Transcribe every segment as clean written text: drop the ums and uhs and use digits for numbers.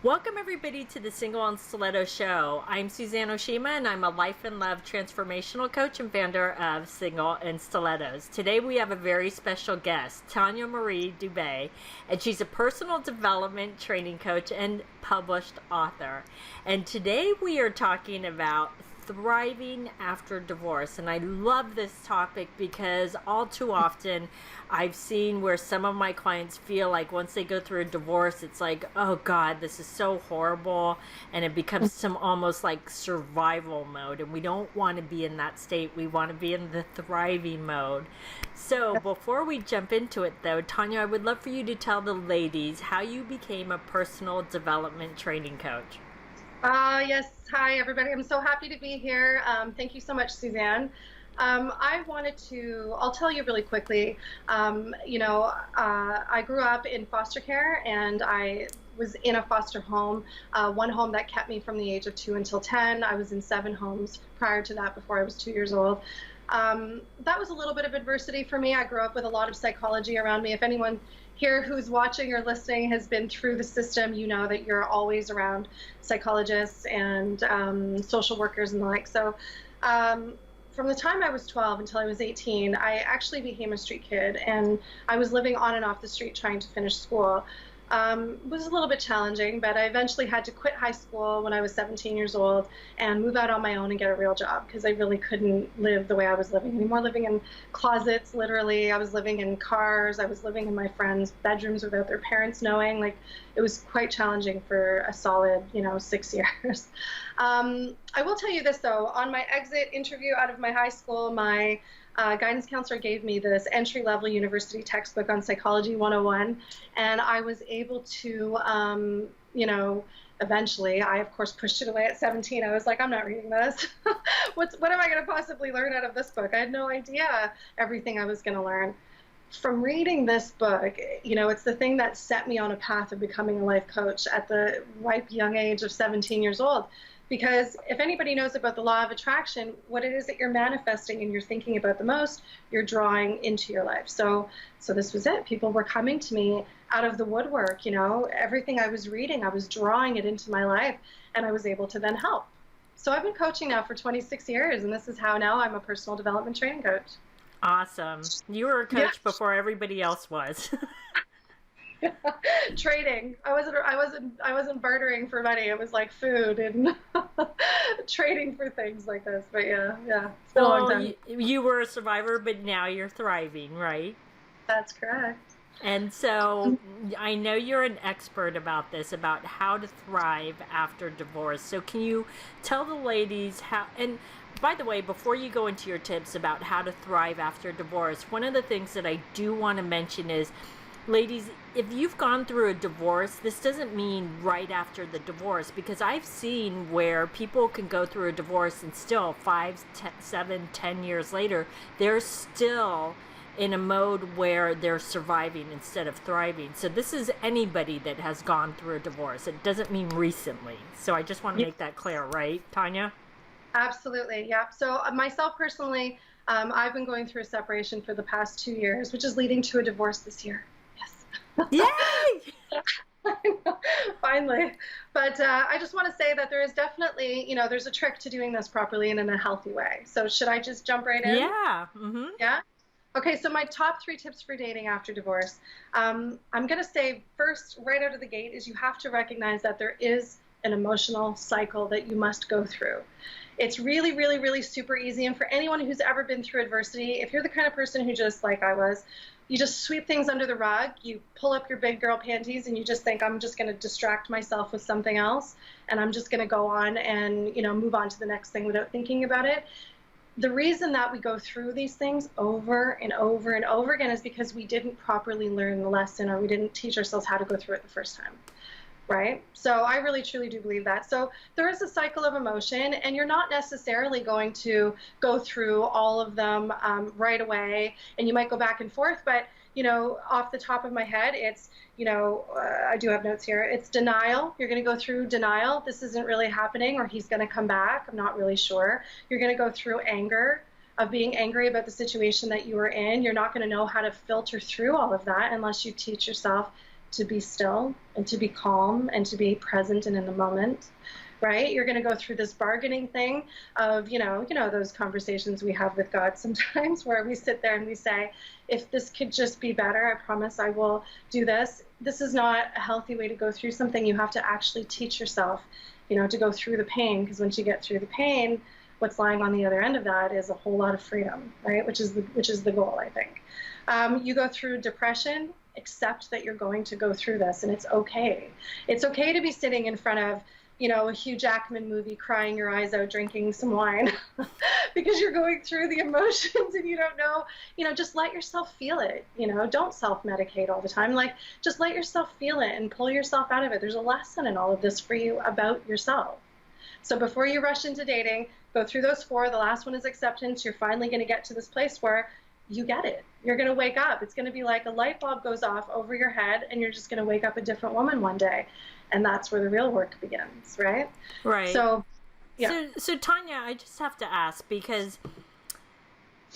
Welcome everybody to the Single and Stiletto Show. I'm Suzanne Oshima and I'm a life and love transformational coach and founder of Single and Stilettos. Today we have a very special guest, Tanya Marie Dubé, and she's a personal development training coach and published author. And today we are talking about thriving after divorce. And I love this topic because all too often I've seen where some of my clients feel like once they go through a divorce, it's like, oh God, this is so horrible. And it becomes some almost like survival mode. And we don't want to be in that state. We want to be in the thriving mode. So before we jump into it though, Tanya, I would love for you to tell the ladies how you became a personal development training coach. Yes. Hi, everybody. I'm so happy to be here. Thank you so much, Suzanne. I'll tell you really quickly, I grew up in foster care and I was in a foster home, one home that kept me from the age of 2 until 10. I was in 7 homes prior to that before I was 2 years old. That was a little bit of adversity for me. I grew up with a lot of psychology around me. If anyone here who's watching or listening has been through the system, you know that you're always around psychologists and social workers and the like. So from the time I was 12 until I was 18, I actually became a street kid, and I was living on and off the street trying to finish school. It was a little bit challenging, but I eventually had to quit high school when I was 17 years old and move out on my own and get a real job because I really couldn't live the way I was living anymore, living in closets, literally. I was living in cars. I was living in my friends' bedrooms without their parents knowing. Like, it was quite challenging for a solid, 6 years. I will tell you this, though. On my exit interview out of my high school, my guidance counselor gave me this entry-level university textbook on Psychology 101, and I was able to, eventually, I of course pushed it away at 17. I was like, I'm not reading this. What am I going to possibly learn out of this book? I had no idea everything I was going to learn. From reading this book, it's the thing that set me on a path of becoming a life coach at the ripe young age of 17 years old. Because if anybody knows about the law of attraction, what it is that you're manifesting and you're thinking about the most, you're drawing into your life. So this was it. People were coming to me out of the woodwork, everything I was reading, I was drawing it into my life, and I was able to then help. So I've been coaching now for 26 years, and this is how now I'm a personal development training coach. Awesome. You were a coach before everybody else was. Trading. I wasn't bartering for money. It was like food and trading for things like this. But yeah, it's been a long time. You were a survivor, but now you're thriving, right? That's correct. And so I know you're an expert about this, about how to thrive after divorce. So can you tell the ladies how, and by the way, before you go into your tips about how to thrive after divorce, one of the things that I do want to mention is, ladies, if you've gone through a divorce, this doesn't mean right after the divorce, because I've seen where people can go through a divorce and still 5, 7, 10 years later, they're still in a mode where they're surviving instead of thriving. So this is anybody that has gone through a divorce. It doesn't mean recently. So I just want to make that clear, right, Tanya? Absolutely, yeah. So myself personally, I've been going through a separation for the past 2 years, which is leading to a divorce this year. Yay! Finally. But I just want to say that there is definitely, there's a trick to doing this properly and in a healthy way. So should I just jump right in? Yeah. Mm-hmm. Yeah? Okay, so my top 3 tips for dating after divorce. I'm going to say first, right out of the gate, is you have to recognize that there is an emotional cycle that you must go through. It's really, really, really super easy. And for anyone who's ever been through adversity, if you're the kind of person who just, like I was, you just sweep things under the rug, you pull up your big girl panties, and you just think, I'm just going to distract myself with something else, and I'm just going to go on and, move on to the next thing without thinking about it. The reason that we go through these things over and over and over again is because we didn't properly learn the lesson, or we didn't teach ourselves how to go through it the first time. Right? So I really, truly do believe that. So there is a cycle of emotion, and you're not necessarily going to go through all of them right away, and you might go back and forth, but, off the top of my head, it's, I do have notes here. It's denial. You're going to go through denial. This isn't really happening, or he's going to come back. I'm not really sure. You're going to go through anger, of being angry about the situation that you were in. You're not going to know how to filter through all of that unless you teach yourself to be still and to be calm and to be present and in the moment, right? You're going to go through this bargaining thing of, those conversations we have with God sometimes where we sit there and we say, if this could just be better, I promise I will do this. This is not a healthy way to go through something. You have to actually teach yourself, to go through the pain, because once you get through the pain, what's lying on the other end of that is a whole lot of freedom, right? Which is the goal, I think. You go through depression, accept that you're going to go through this, and it's okay. It's okay to be sitting in front of, a Hugh Jackman movie, crying your eyes out, drinking some wine, because you're going through the emotions and you don't know, just let yourself feel it. Don't self-medicate all the time. Like, just let yourself feel it and pull yourself out of it. There's a lesson in all of this for you about yourself. So before you rush into dating, go through those 4. The last one is acceptance. You're finally going to get to this place where you get it. You're going to wake up. It's going to be like a light bulb goes off over your head, and you're just going to wake up a different woman one day. And that's where the real work begins, right? Right. So, yeah. So Tanya, I just have to ask, because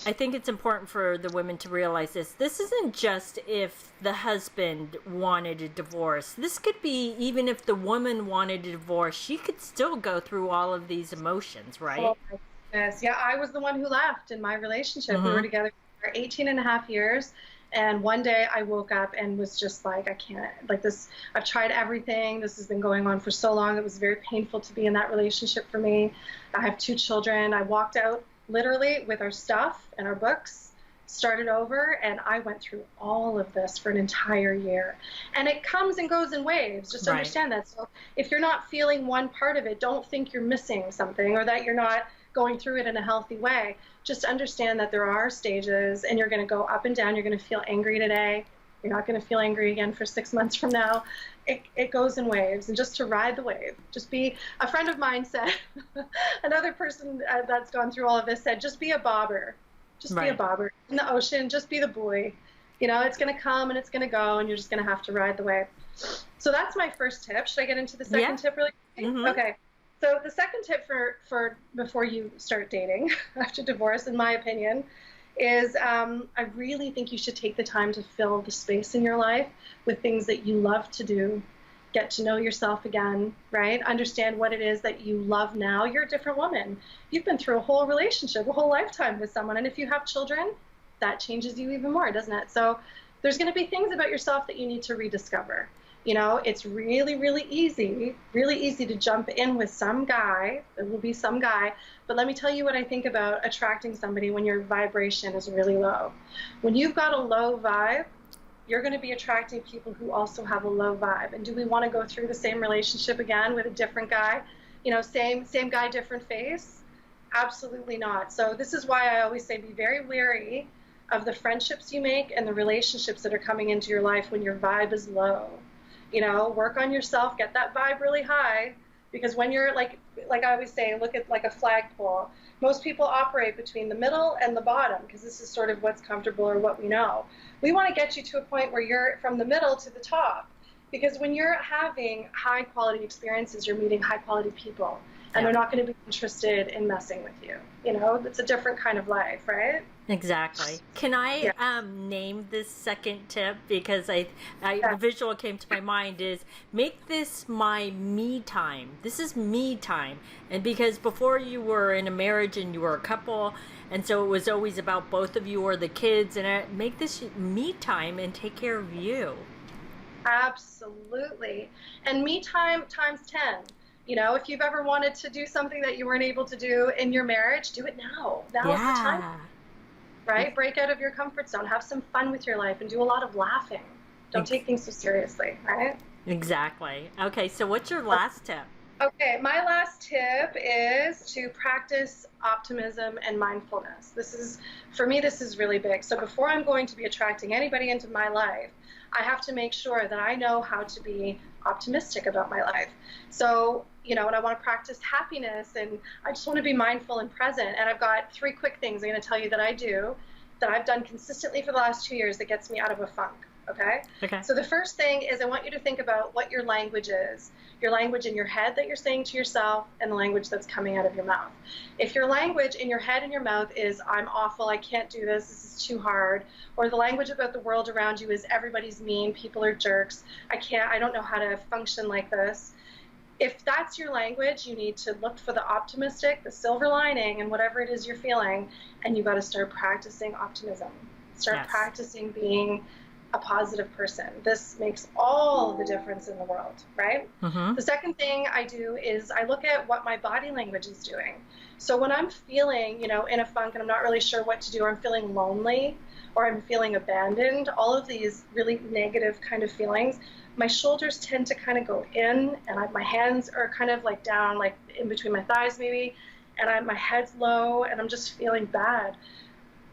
I think it's important for the women to realize this. This isn't just if the husband wanted a divorce. This could be even if the woman wanted a divorce. She could still go through all of these emotions, right? Oh, my goodness. Yeah, I was the one who left in my relationship. We were together for 18 and a half years. And one day I woke up and was just like, I can't, like this, I've tried everything. This has been going on for so long. It was very painful to be in that relationship for me. I have 2 children. I walked out literally with our stuff and our books, started over, and I went through all of this for an entire year. And it comes and goes in waves. Just understand that. So if you're not feeling one part of it, don't think you're missing something or that you're not going through it in a healthy way. Just understand that there are stages, and you're going to go up and down. You're going to feel angry today. You're not going to feel angry again for 6 months from now. It goes in waves, and just to ride the wave. Just be, a friend of mine said, another person that's gone through all of this said, just be a bobber. Just be a bobber in the ocean. Just be the buoy. It's going to come and it's going to go, and you're just going to have to ride the wave. So that's my first tip. Should I get into the second tip really quickly? Okay. So the second tip for before you start dating after divorce, in my opinion, is I really think you should take the time to fill the space in your life with things that you love to do. Get to know yourself again, right? Understand what it is that you love now. You're a different woman. You've been through a whole relationship, a whole lifetime with someone. And if you have children, that changes you even more, doesn't it? So there's going to be things about yourself that you need to rediscover. It's really, really easy to jump in with some guy. It will be some guy. But let me tell you what I think about attracting somebody when your vibration is really low. When you've got a low vibe, you're going to be attracting people who also have a low vibe. And do we want to go through the same relationship again with a different guy? Same guy, different face? Absolutely not. So this is why I always say be very wary of the friendships you make and the relationships that are coming into your life when your vibe is low. Work on yourself, get that vibe really high, because when you're like I always say, look at like a flagpole. Most people operate between the middle and the bottom because this is sort of what's comfortable or what we know. We want to get you to a point where you're from the middle to the top, because when you're having high quality experiences, you're meeting high quality people, and they're not going to be interested in messing with you. It's a different kind of life, right? Exactly. Can I name this second tip, because a visual came to my mind is make this my me time. This is me time. And because before you were in a marriage and you were a couple, and so it was always about both of you or the kids, and make this me time and take care of you. Absolutely. And me time times 10. If you've ever wanted to do something that you weren't able to do in your marriage, do it now. Now is the time. Right? Break out of your comfort zone. Have some fun with your life and do a lot of laughing. Don't take things so seriously, right? Exactly. Okay, so what's your last tip? Okay, my last tip is to practice optimism and mindfulness. For me, this is really big. So before I'm going to be attracting anybody into my life, I have to make sure that I know how to be optimistic about my life. So, and I want to practice happiness, and I just want to be mindful and present. And I've got 3 quick things I'm going to tell you that I do, that I've done consistently for the last 2 years that gets me out of a funk. Okay? Okay. So the first thing is I want you to think about what your language is. Your language in your head that you're saying to yourself and the language that's coming out of your mouth. If your language in your head and your mouth is, I'm awful, I can't do this, this is too hard, or the language about the world around you is everybody's mean, people are jerks, I don't know how to function like this. If that's your language, you need to look for the optimistic, the silver lining, and whatever it is you're feeling, and you got to start practicing optimism. Start practicing being a positive person. This makes all the difference in the world, right? Mm-hmm. The second thing I do is I look at what my body language is doing. So when I'm feeling, in a funk and I'm not really sure what to do, or I'm feeling lonely, or I'm feeling abandoned, all of these really negative kind of feelings, my shoulders tend to kind of go in, and my hands are kind of like down, like in between my thighs maybe, and my head's low, and I'm just feeling bad.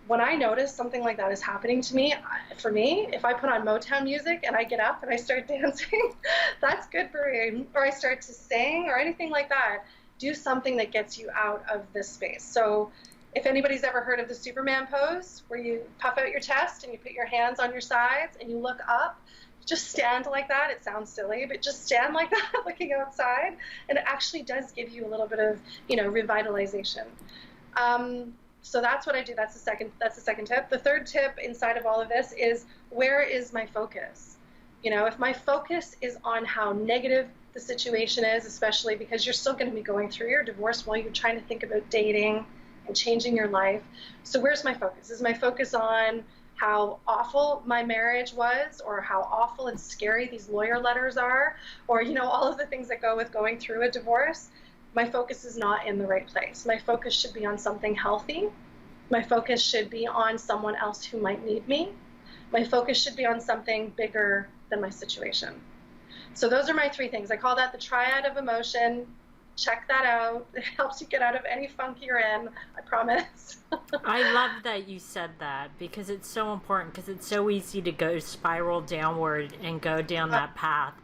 When I notice something like that is happening to me, for me, if I put on Motown music and I get up and I start dancing, that's good for me. Or I start to sing or anything like that. Do something that gets you out of this space. So if anybody's ever heard of the Superman pose, where you puff out your chest and you put your hands on your sides and you look up, just stand like that. It sounds silly, but just stand like that, looking outside, and it actually does give you a little bit of, revitalization. So that's what I do. That's the second tip. The third tip inside of all of this is, where is my focus? If my focus is on how negative the situation is, especially because you're still going to be going through your divorce while you're trying to think about dating and changing your life. So where's my focus? Is my focus on how awful my marriage was, or how awful and scary these lawyer letters are, or, all of the things that go with going through a divorce? My focus is not in the right place. My focus should be on something healthy. My focus should be on someone else who might need me. My focus should be on something bigger than my situation. So those are my three things. I call that the triad of emotion. Check that out. It helps you get out of any funk you're in, I promise. I love that you said that, because it's so important, because it's so easy to go spiral downward and go down that path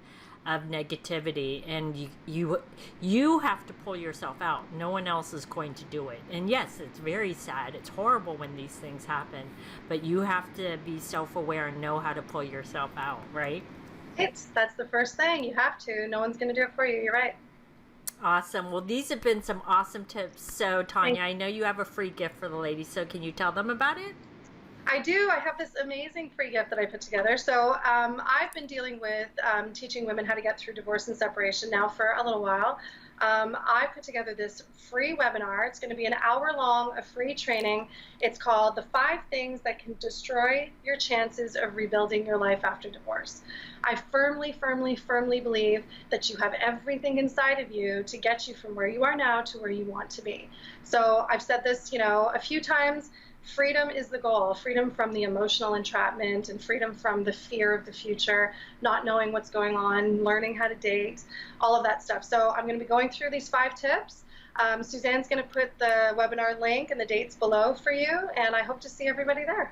of negativity, and you have to pull yourself out. No one else is going to do it. And yes, it's very sad, it's horrible when these things happen, but you have to be self-aware and know how to pull yourself out, right? That's the first thing. You have to. No one's going to do it for you. You're right. Awesome. Well, these have been some awesome tips. So Tanya, I know you have a free gift for the ladies, so can you tell them about it? I do. I have this amazing free gift that I put together. So I've been dealing with teaching women how to get through divorce and separation now for a little while. I put together this free webinar. It's going to be an hour long, a free training. It's called The 5 Things That Can Destroy Your Chances of Rebuilding Your Life After Divorce. I firmly, firmly, firmly believe that you have everything inside of you to get you from where you are now to where you want to be. So I've said this, a few times. Freedom is the goal. Freedom from the emotional entrapment, and freedom from the fear of the future, not knowing what's going on, learning how to date, all of that stuff. So I'm going to be going through these 5 tips. Suzanne's going to put the webinar link and the dates below for you, and I hope to see everybody there.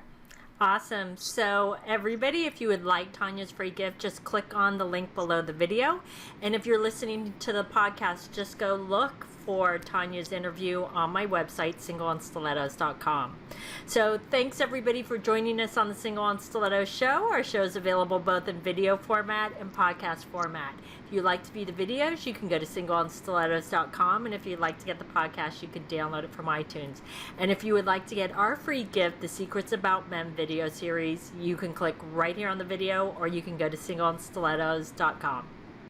Awesome. So everybody, if you would like Tanya's free gift, just click on the link below the video. And if you're listening to the podcast, just go look for Tanya's interview on my website, singleonstilettos.com. So thanks everybody for joining us on the Single on Stilettos show. Our show is available both in video format and podcast format. If you'd like to view the videos, you can go to singleonstilettos.com, and if you'd like to get the podcast, you can download it from iTunes. And if you would like to get our free gift, the Secrets About Men video series, you can click right here on the video, or you can go to singleonstilettos.com.